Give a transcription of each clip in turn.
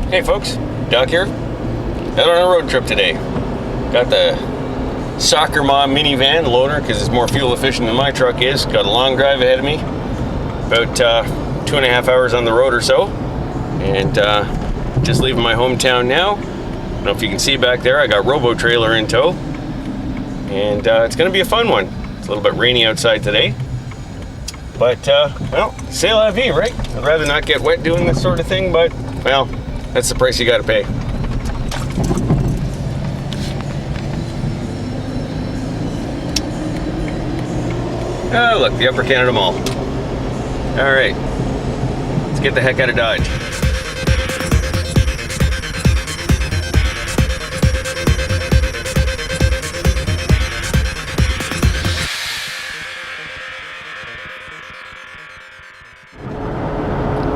Hey folks, Doc here. Out on a road trip today. Got the soccer mom minivan loaner because it's more fuel efficient than my truck is. Got a long drive ahead of me, about 2.5 hours on the road or so, and just leaving my hometown now. I don't know if you can see back there, I got robo trailer in tow, and it's going to be a fun one. It's a little bit rainy outside today, but well, c'est la vie, right? I'd rather not get wet doing this sort of thing, but well, that's the price you got to pay. Oh, look, the Upper Canada Mall. All right, let's get the heck out of Dodge.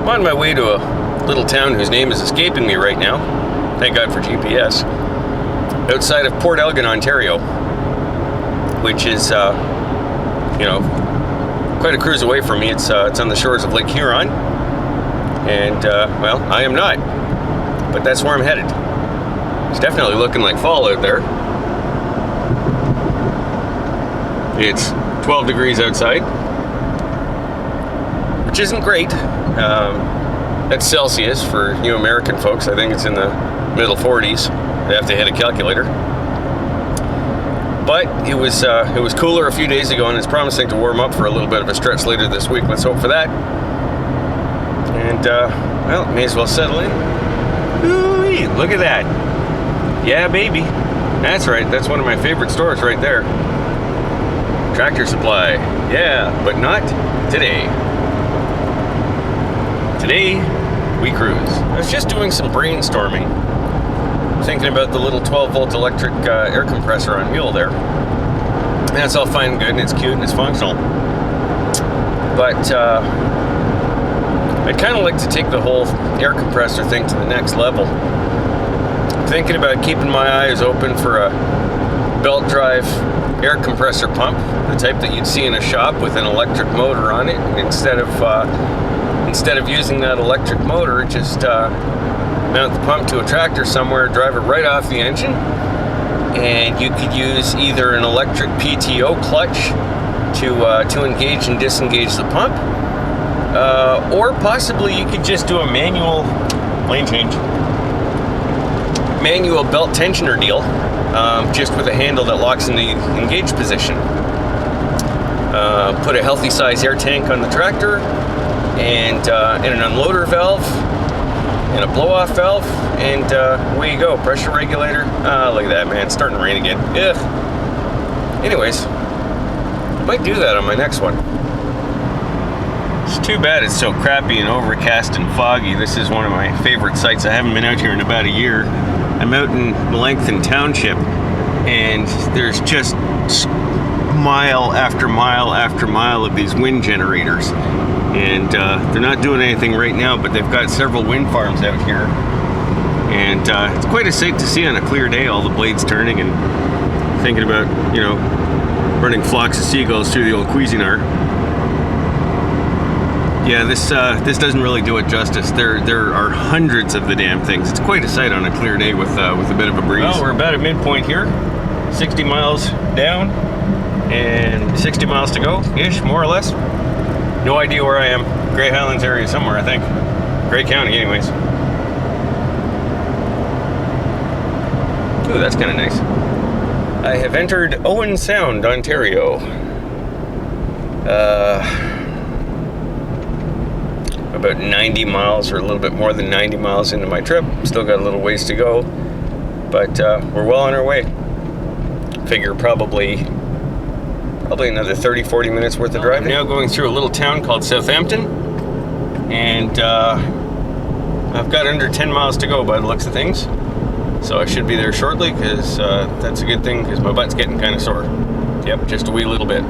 I'm on my way to a little town whose name is escaping me right now. Thank God for GPS. Outside of Port Elgin, Ontario, which is, you know, quite a cruise away from me. It's on the shores of Lake Huron, and well, I am not, but that's where I'm headed. It's definitely looking like fall out there. It's 12 degrees outside, which isn't great. That's Celsius for you American folks. I think it's in the middle 40s. They have to hit a calculator. But it was cooler a few days ago, and it's promising to warm up for a little bit of a stretch later this week. Let's hope for that. And well, may as well settle in. Ooh-wee, look at that. Yeah, baby. That's right. That's one of my favorite stores right there. Tractor Supply. Yeah, but not today. Today, we cruise. I was just doing some brainstorming, thinking about the little 12-volt electric air compressor on wheel there. And that's all fine and good, and it's cute, and it's functional. But I'd kind of like to take the whole air compressor thing to the next level. I'm thinking about keeping my eyes open for a belt drive air compressor pump, the type that you'd see in a shop with an electric motor on it. Instead of using that electric motor, just mount the pump to a tractor somewhere, drive it right off the engine, and you could use either an electric PTO clutch to engage and disengage the pump, or possibly you could just do a manual lane change, manual belt tensioner deal, just with a handle that locks in the engage position. Put a healthy size air tank on the tractor, and an unloader valve, and a blow-off valve, and away you go. Pressure regulator. Look at that, man. It's starting to rain again. Ugh. Anyways, might do that on my next one. It's too bad it's so crappy and overcast and foggy. This is one of my favorite sites. I haven't been out here in about a year. I'm out in Melanchthon Township, and there's just mile after mile after mile of these wind generators. And they're not doing anything right now, but they've got several wind farms out here. And it's quite a sight to see on a clear day, all the blades turning, and thinking about, you know, running flocks of seagulls through the old Cuisinart. Yeah, this doesn't really do it justice. There are hundreds of the damn things. It's quite a sight on a clear day with a bit of a breeze. Well, we're about at midpoint here, 60 miles down and 60 miles to go, ish, more or less. No idea where I am. Grey Highlands area somewhere, I think. Grey County, anyways. Ooh, that's kind of nice. I have entered Owen Sound, Ontario. About 90 miles, or a little bit more than 90 miles into my trip. Still got a little ways to go, but we're well on our way. Figure probably another 30-40 minutes worth of driving. I'm now going through a little town called Southampton, and I've got under 10 miles to go by the looks of things, so I should be there shortly, because that's a good thing, because my butt's getting kind of sore. Yep, just a wee little bit.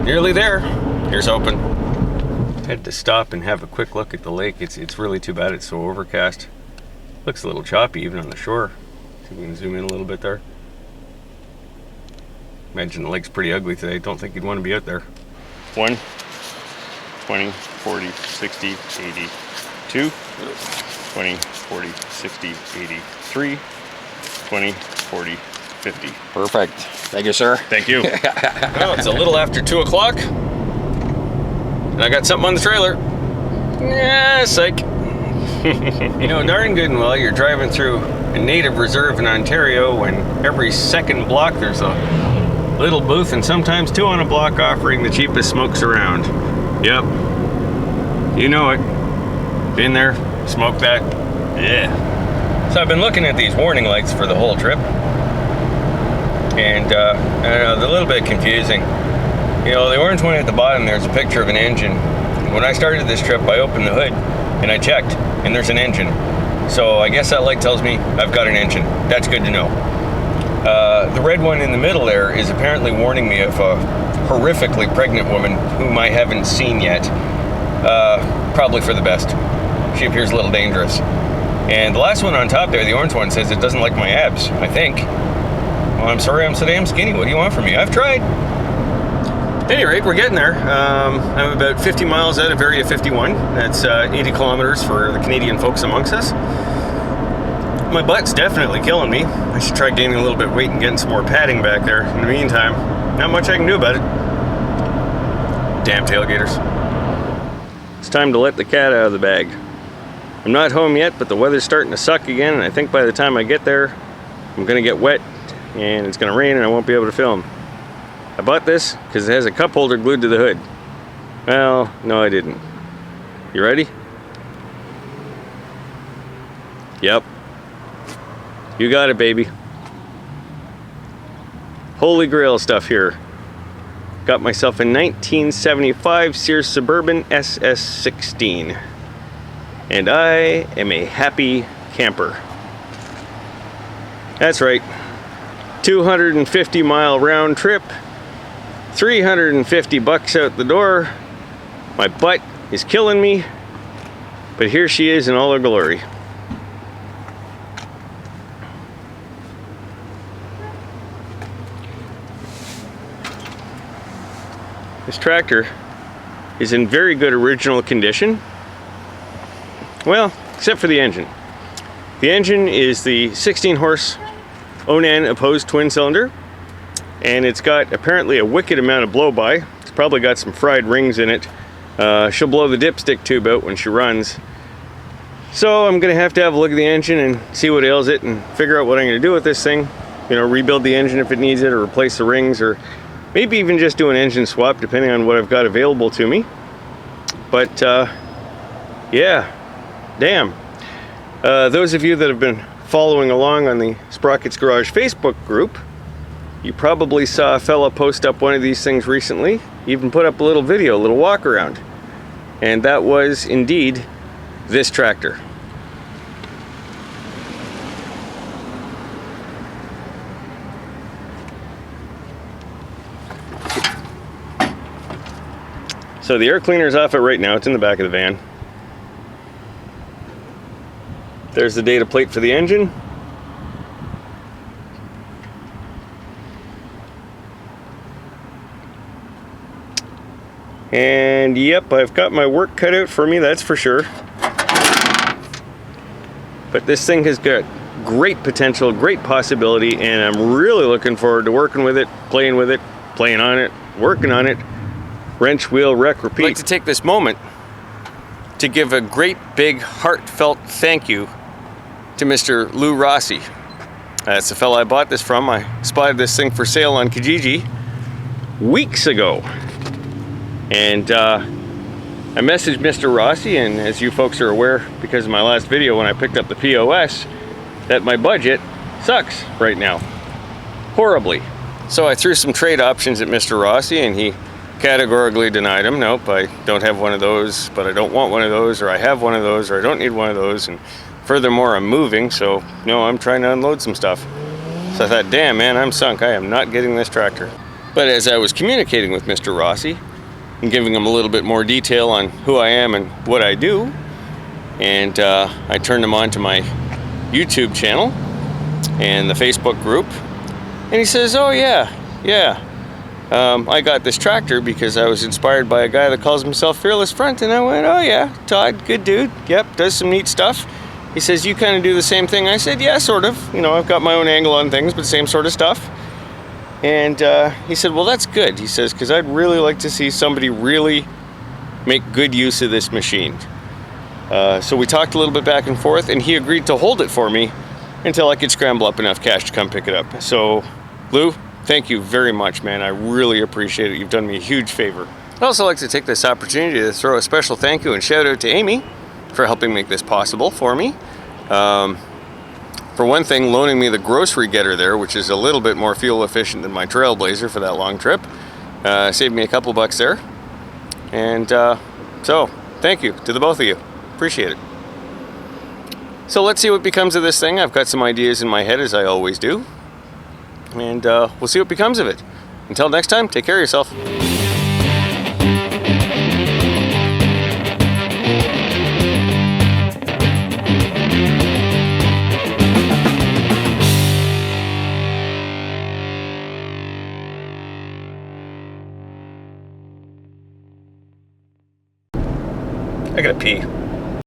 Nearly there. Here's hoping. Had to stop and have a quick look at the lake. It's really too bad it's so overcast. Looks a little choppy even on the shore. See if we can zoom in a little bit there. Imagine the lake's pretty ugly today. Don't think you'd want to be out there. 1, 20, 40, 60, 80, 2. 20, 40, 60, 80, 3, 20, 40, 50. Perfect. Thank you, sir. Thank you. Well, it's a little after 2 o'clock, and I got something on the trailer. Yeah, psych. You know, darn good and well, you're driving through a native reserve in Ontario when every second block there's a little booth, and sometimes two on a block, offering the cheapest smokes around. Yep. You know it. Been there, smoked that. Yeah. So I've been looking at these warning lights for the whole trip, and I don't know, they're a little bit confusing. You know, the orange one at the bottom, there's a picture of an engine. When I started this trip, I opened the hood and I checked, and there's an engine. So I guess that light tells me I've got an engine. That's good to know. The red one in the middle there is apparently warning me of a horrifically pregnant woman whom I haven't seen yet. Probably for the best. She appears a little dangerous. And the last one on top there, the orange one, says it doesn't like my abs, I think. Well, I'm sorry I'm so damn skinny. What do you want from me? I've tried. At any rate, we're getting there. I'm about 50 miles out of Area 51. That's 80 kilometers for the Canadian folks amongst us. My butt's definitely killing me. I should try gaining a little bit of weight and getting some more padding back there. In the meantime, not much I can do about it. Damn tailgaters. It's time to let the cat out of the bag. I'm not home yet, but the weather's starting to suck again, and I think by the time I get there, I'm gonna get wet, and it's gonna rain, and I won't be able to film. I bought this because it has a cup holder glued to the hood. Well, no I didn't. You ready? Yep. You got it, baby. Holy grail stuff here. Got myself a 1975 Sears Suburban SS16. And I am a happy camper. That's right. 250-mile round trip. 350 bucks out the door. My butt is killing me. But here she is in all her glory. This tractor is in very good original condition. Well, except for the engine. The engine is the 16 horse Onan opposed twin cylinder, and it's got apparently a wicked amount of blow by. It's probably got some fried rings in it. She'll blow the dipstick tube out when she runs. So I'm gonna have to have a look at the engine and see what ails it and figure out what I'm gonna do with this thing. You know, rebuild the engine if it needs it, or replace the rings, or maybe even just do an engine swap depending on what I've got available to me. But yeah, damn. Those of you that have been following along on the Sprocket's Garage Facebook group, you probably saw a fella post up one of these things recently, even put up a little video, a little walk around. And that was indeed this tractor. So the air cleaner's off it right now. It's in the back of the van. There's the data plate for the engine. And yep, I've got my work cut out for me, that's for sure. But this thing has got great potential, great possibility, and I'm really looking forward to working with it, playing on it, working on it. Wrench, wheel, wreck, repeat. I'd like to take this moment to give a great big heartfelt thank you to Mr. Lou Rossi. That's the fella I bought this from. I spotted this thing for sale on Kijiji weeks ago. And I messaged Mr. Rossi, and as you folks are aware because of my last video when I picked up the POS, that my budget sucks right now. Horribly. So I threw some trade options at Mr. Rossi, and he categorically denied them. Nope, I don't have one of those, but I don't want one of those, or I have one of those, or I don't need one of those. And furthermore, I'm moving, so no, I'm trying to unload some stuff. So I thought, damn man, I'm sunk. I am not getting this tractor. But as I was communicating with Mr. Rossi and giving him a little bit more detail on who I am and what I do, and I turned him on to my YouTube channel and the Facebook group, and he says, oh yeah, I got this tractor because I was inspired by a guy that calls himself Fearless Front. And I went, oh yeah, Todd, good dude. Yep, does some neat stuff. He says, you kind of do the same thing? I said, yeah, sort of. You know, I've got my own angle on things, but same sort of stuff. And he said, well, that's good. He says, because I'd really like to see somebody really make good use of this machine. So we talked a little bit back and forth, and he agreed to hold it for me until I could scramble up enough cash to come pick it up. So, Lou, thank you very much, man. I really appreciate it. You've done me a huge favor. I'd also like to take this opportunity to throw a special thank you and shout out to Amy for helping make this possible for me. For one thing, loaning me the grocery getter there, which is a little bit more fuel efficient than my Trailblazer for that long trip. Saved me a couple bucks there. And so, thank you to the both of you. Appreciate it. So let's see what becomes of this thing. I've got some ideas in my head, as I always do. And we'll see what becomes of it. Until next time, take care of yourself. I gotta pee.